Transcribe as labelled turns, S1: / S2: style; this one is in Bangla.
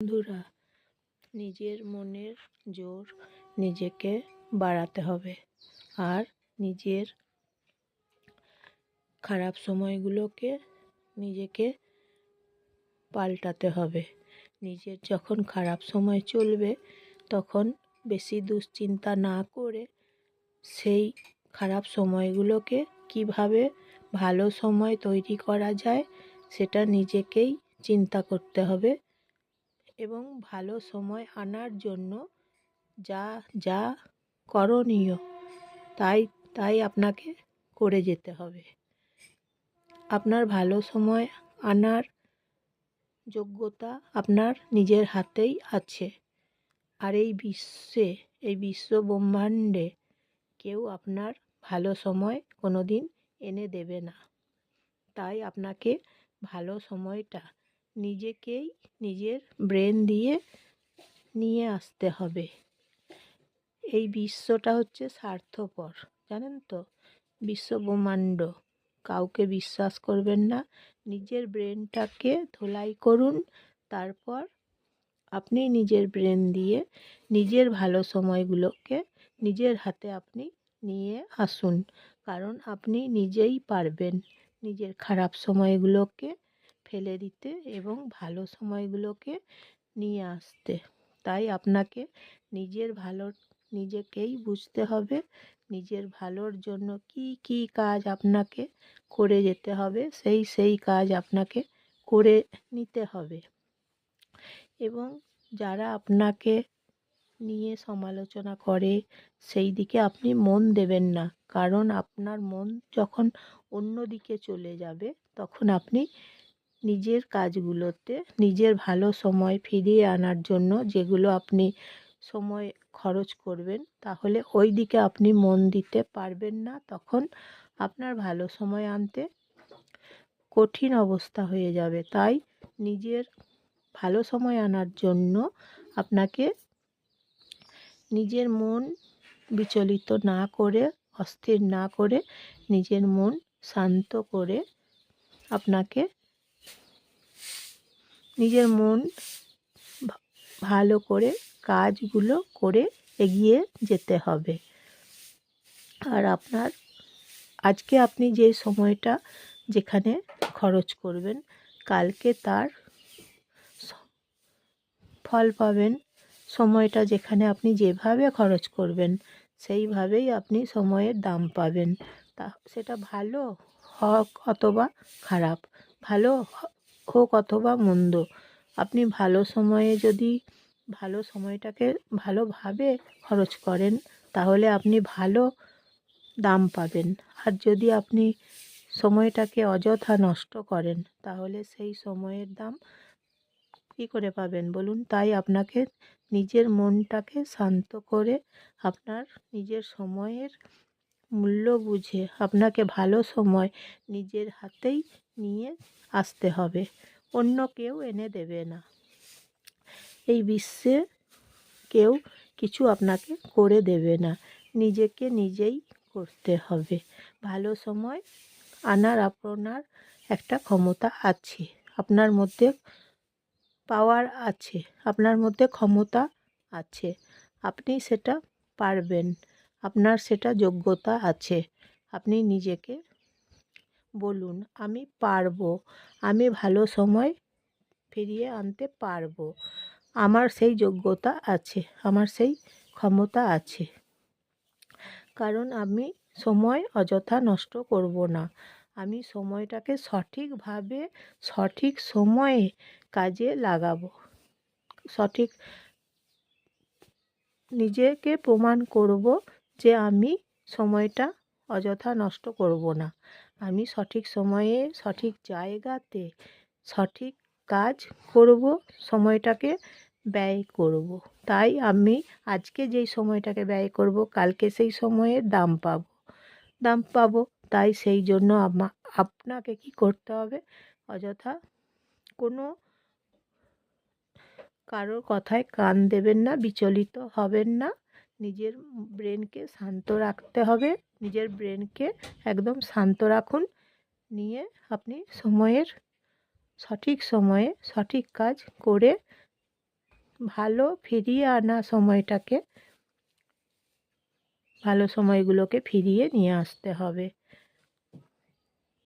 S1: বন্ধুরা, নিজের মনের জোর নিজেকে বাড়াতে হবে আর নিজের খারাপ সময়গুলোকে নিজেকে পাল্টাতে হবে। নিজের যখন খারাপ সময় চলবে তখন বেশি দুশ্চিন্তা না করে সেই খারাপ সময়গুলোকে কিভাবে ভালো সময় তৈরি করা যায় সেটা নিজেকেই চিন্তা করতে হবে এবং ভালো সময় আনার জন্য যা যা করণীয় তাই আপনাকে করে যেতে হবে। আপনার ভালো সময় আনার যোগ্যতা আপনার নিজের হাতেই আছে। আর এই বিশ্ব ব্রহ্মাণ্ডে কেউ আপনার ভালো সময় কোনো দিন এনে দেবে না। তাই আপনাকে ভালো সময়টা নিজেকেই নিজের ব্রেন দিয়ে নিয়ে আসতে হবে। এই বিশ্বটা হচ্ছে স্বার্থপর, জানেন তো? বিশ্ব ব্রহ্মাণ্ড, কাউকে বিশ্বাস করবেন না। নিজের ব্রেনটাকে ধোলাই করুন, তারপর আপনি নিজের ব্রেন দিয়ে নিজের ভালো সময়গুলোকে নিজের হাতে আপনি নিয়ে আসুন। কারণ আপনি নিজেই পারবেন নিজের খারাপ সময়গুলোকে ফেলে দিতে এবং ভালো সময়গুলোকে নিয়ে আসতে। তাই আপনাকে নিজেকেই বুঝতে হবে। নিজের ভালোর জন্য কি কি কাজ আপনাকে করে যেতে হবে সেই কাজ আপনাকে করে নিতে হবে। এবং যারা আপনাকে নিয়ে সমালোচনা করে সেই দিকে আপনি মন দেবেন না। কারণ আপনার মন যখন অন্য দিকে চলে যাবে তখন আপনি নিজের কাজগুলোতে নিজের ভালো সময় ফিরিয়ে আনার জন্য যেগুলো আপনি সময় খরচ করবেন, তাহলে ওই দিকে আপনি মন দিতে পারবেন না। তখন আপনার ভালো সময় আনতে কঠিন অবস্থা হয়ে যাবে। তাই নিজের ভালো সময় আনার জন্য আপনাকে নিজের মন বিচলিত না করে, অস্থির না করে, নিজের মন শান্ত করে আপনাকে নিজের মন ভালো করে কাজগুলো করে এগিয়ে যেতে হবে। আর আজকে আপনি যে সময়টা যেখানে খরচ করবেন, কালকে তার ফল পাবেন। সময়টা যেখানে আপনি যেভাবে খরচ করবেন সেইভাবেই আপনি সময়ের দাম পাবেন। সেটা ভালো হোক অথবা খারাপ, ভালো হোক অথবা মন্দ, আপনি ভালো সময়ে যদি ভালো সময়টাকে ভালোভাবে খরচ করেন তাহলে আপনি ভালো দাম পাবেন। আর যদি আপনি সময়টাকে অযথা নষ্ট করেন তাহলে সেই সময়ের দাম কী করে পাবেন বলুন? তাই আপনাকে নিজের মনটাকে শান্ত করে আপনার নিজের সময়ের মূল্য বুঝে আপনাকে ভালো সময় নিজের হাতেই নিয়ে আসতে হবে। অন্য কেউ এনে দেবে না। এই বিশ্বে কেউ কিছু আপনাকে করে দেবে না, নিজেকে নিজেই করতে হবে। ভালো সময় আনার আপনার একটা ক্ষমতা আছে, আপনার মধ্যে পাওয়ার আছে, আপনার মধ্যে ক্ষমতা আছে। আপনি সেটা পারবেন, আপনার সেটা যোগ্যতা আছে। আপনি নিজেকে বলুন, আমি পারবো, আমি ভালো সময় ফিরিয়ে আনতে পারবো, আমার সেই যোগ্যতা আছে, আমার সেই ক্ষমতা আছে। কারণ আমি সময় অযথা নষ্ট করব না। আমি সময়টাকে সঠিকভাবে সঠিক সময়ে কাজে লাগাবো। সঠিক নিজেকে প্রমাণ করব যে আমি সময়টা অযথা নষ্ট করব না। আমি সঠিক সময়ে সঠিক জায়গাতে সঠিক কাজ করব, সময়টাকে ব্যয় করব। তাই আমি আজকে যেই সময়টাকে ব্যয় করব কালকে সেই সময়ের দাম পাবো। তাই সেই জন্য আপনাকে কি করতে হবে? অযথা কোনো কারোর কথায় কান দেবেন না, বিচলিত হবেন না। নিজের ব্রেনকে শান্ত রাখতে হবে। নিজের ব্রেনকে একদম শান্ত রাখুন। নিয়ে আপনি সঠিক সময়ে সঠিক কাজ করে ভালো ফিরিয়ে আনা সময়টাকে, ভালো সময়গুলোকে ফিরিয়ে নিয়ে আসতে হবে।